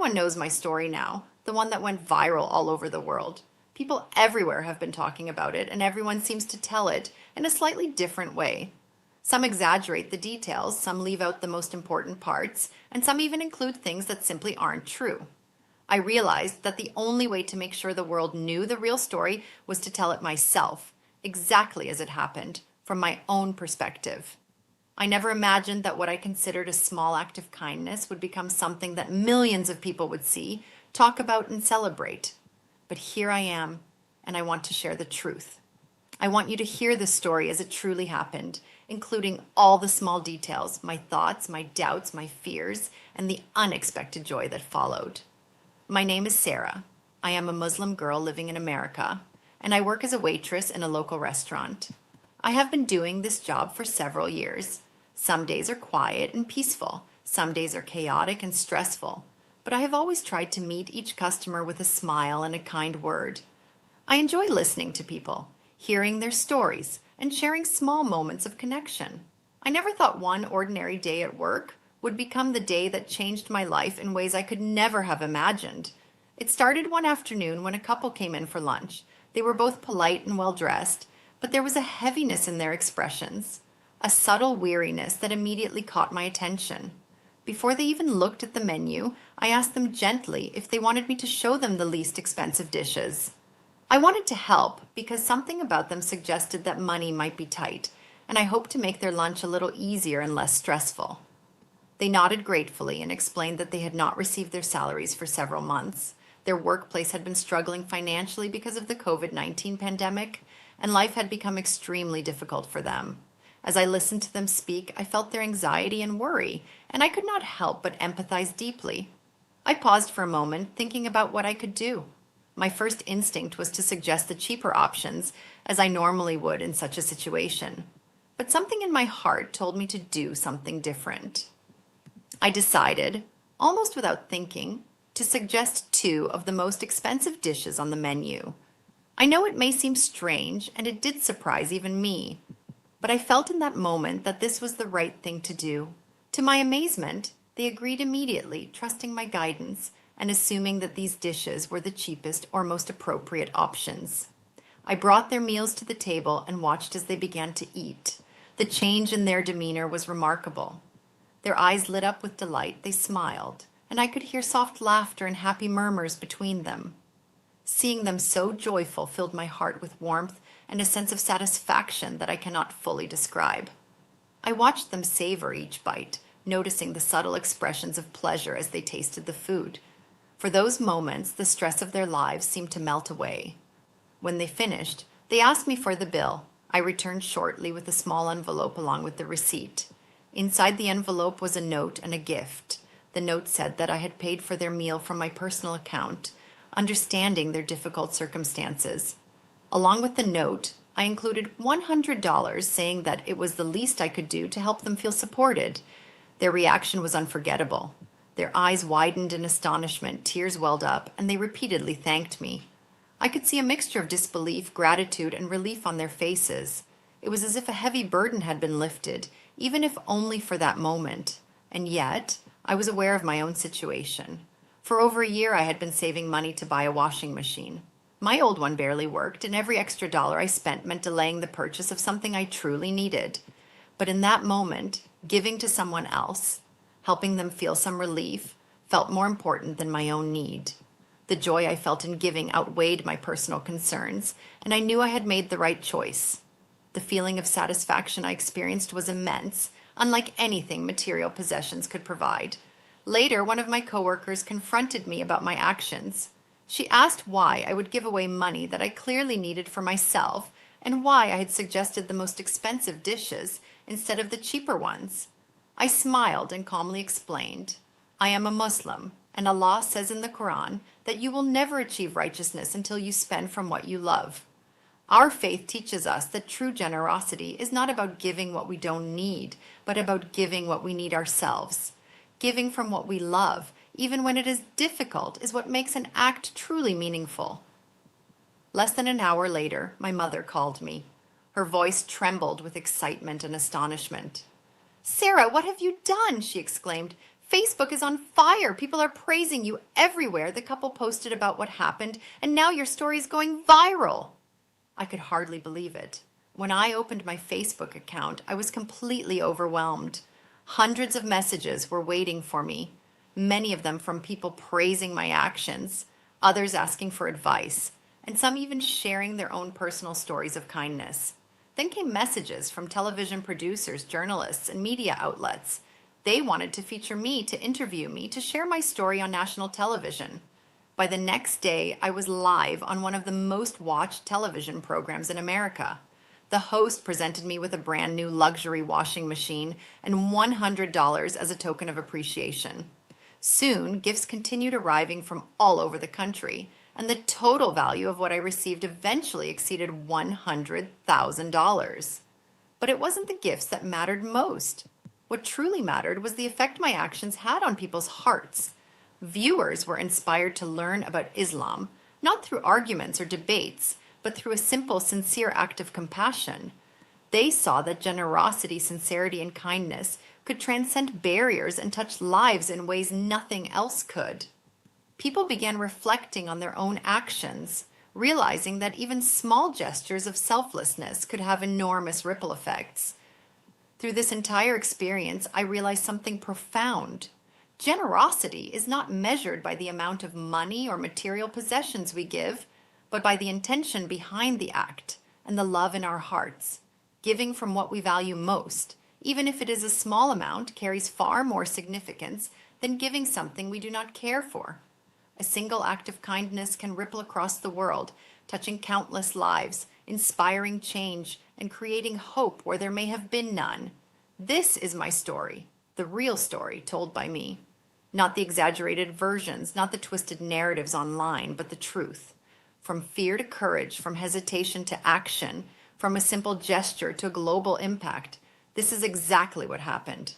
Everyone knows my story now, the one that went viral all over the world. People everywhere have been talking about it, and everyone seems to tell it in a slightly different way. Some exaggerate the details, some leave out the most important parts, and some even include things that simply aren't true. I realized that the only way to make sure the world knew the real story was to tell it myself, exactly as it happened, from my own perspective. I never imagined that what I considered a small act of kindness would become something that millions of people would see, talk about, and celebrate. But here I am, and I want to share the truth. I want you to hear the story as it truly happened, including all the small details, my thoughts, my doubts, my fears, and the unexpected joy that followed. My name is Sarah. I am a Muslim girl living in America, and I work as a waitress in a local restaurant. I have been doing this job for several years. Some days are quiet and peaceful. Some days are chaotic and stressful. But I have always tried to meet each customer with a smile and a kind word. I enjoy listening to people, hearing their stories, and sharing small moments of connection. I never thought one ordinary day at work would become the day that changed my life in ways I could never have imagined. It started one afternoon when a couple came in for lunch. They were both polite and well dressed, but there was a heaviness in their expressions, a subtle weariness that immediately caught my attention. Before they even looked at the menu, I asked them gently if they wanted me to show them the least expensive dishes. I wanted to help because something about them suggested that money might be tight, and I hoped to make their lunch a little easier and less stressful. They nodded gratefully and explained that they had not received their salaries for several months. Their workplace had been struggling financially because of the COVID-19 pandemic, and life had become extremely difficult for them. As I listened to them speak, I felt their anxiety and worry, and I could not help but empathize deeply. I paused for a moment, thinking about what I could do. My first instinct was to suggest the cheaper options, as I normally would in such a situation. But something in my heart told me to do something different. I decided, almost without thinking, to suggest two of the most expensive dishes on the menu. I know it may seem strange, and it did surprise even me, but I felt in that moment that this was the right thing to do. To my amazement, they agreed immediately, trusting my guidance and assuming that these dishes were the cheapest or most appropriate options. I brought their meals to the table and watched as they began to eat. The change in their demeanor was remarkable. Their eyes lit up with delight, they smiled, and I could hear soft laughter and happy murmurs between them. Seeing them so joyful filled my heart with warmth and a sense of satisfaction that I cannot fully describe. I watched them savor each bite, noticing the subtle expressions of pleasure as they tasted the food. For those moments, the stress of their lives seemed to melt away. When they finished, they asked me for the bill. I returned shortly with a small envelope along with the receipt. Inside the envelope was a note and a gift. The note said that I had paid for their meal from my personal account, understanding their difficult circumstances. Along with the note, I included $100, saying that it was the least I could do to help them feel supported. Their reaction was unforgettable. Their eyes widened in astonishment, tears welled up, and they repeatedly thanked me. I could see a mixture of disbelief, gratitude, and relief on their faces. It was as if a heavy burden had been lifted, even if only for that moment. And yet, I was aware of my own situation. For over a year, I had been saving money to buy a washing machine. My old one barely worked, and every extra dollar I spent meant delaying the purchase of something I truly needed. But in that moment, giving to someone else, helping them feel some relief, felt more important than my own need. The joy I felt in giving outweighed my personal concerns, and I knew I had made the right choice. The feeling of satisfaction I experienced was immense, unlike anything material possessions could provide. Later, one of my coworkers confronted me about my actions. She asked why I would give away money that I clearly needed for myself, and why I had suggested the most expensive dishes instead of the cheaper ones. I smiled and calmly explained, I am a Muslim, and Allah says in the Quran that you will never achieve righteousness until you spend from what you love. Our faith teaches us that true generosity is not about giving what we don't need, but about giving what we need ourselves. Giving from what we love, even when it is difficult, is what makes an act truly meaningful. Less than an hour later, my mother called me. Her voice trembled with excitement and astonishment. "Sarah, what have you done?" she exclaimed. Facebook is on fire. People are praising you everywhere. The couple posted about what happened, and now your story is going viral. I could hardly believe it. When I opened my Facebook account, I was completely overwhelmed. Hundreds of messages were waiting for me, many of them from people praising my actions, others asking for advice, and some even sharing their own personal stories of kindness. Then came messages from television producers, journalists, and media outlets. They wanted to feature me, to interview me, to share my story on national television. By the next day, I was live on one of the most watched television programs in America. The host presented me with a brand new luxury washing machine and $100 as a token of appreciation. Soon, gifts continued arriving from all over the country, and the total value of what I received eventually exceeded $100,000. But it wasn't the gifts that mattered most. What truly mattered was the effect my actions had on people's hearts. Viewers were inspired to learn about Islam, not through arguments or debates, but through a simple, sincere act of compassion. They saw that generosity, sincerity, and kindness could transcend barriers and touch lives in ways nothing else could. People began reflecting on their own actions, realizing that even small gestures of selflessness could have enormous ripple effects. Through this entire experience, I realized something profound. Generosity is not measured by the amount of money or material possessions we give, but by the intention behind the act and the love in our hearts. Giving from what we value most, even if it is a small amount, carries far more significance than giving something we do not care for. A single act of kindness can ripple across the world, touching countless lives, inspiring change, and creating hope where there may have been none. This is my story, the real story told by me. Not the exaggerated versions, not the twisted narratives online, but the truth. From fear to courage, from hesitation to action, from a simple gesture to a global impact, this is exactly what happened.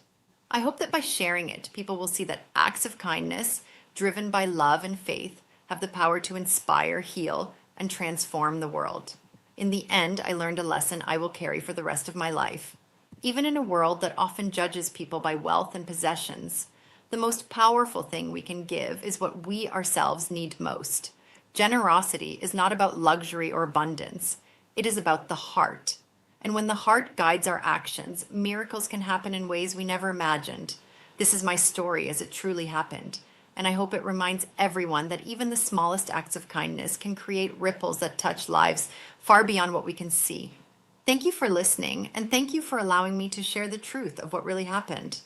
I hope that by sharing it, people will see that acts of kindness, driven by love and faith, have the power to inspire, heal, and transform the world. In the end, I learned a lesson I will carry for the rest of my life. Even in a world that often judges people by wealth and possessions, the most powerful thing we can give is what we ourselves need most. Generosity is not about luxury or abundance. It is about the heart. And when the heart guides our actions, miracles can happen in ways we never imagined. This is my story as it truly happened. And I hope it reminds everyone that even the smallest acts of kindness can create ripples that touch lives far beyond what we can see. Thank you for listening, and thank you for allowing me to share the truth of what really happened.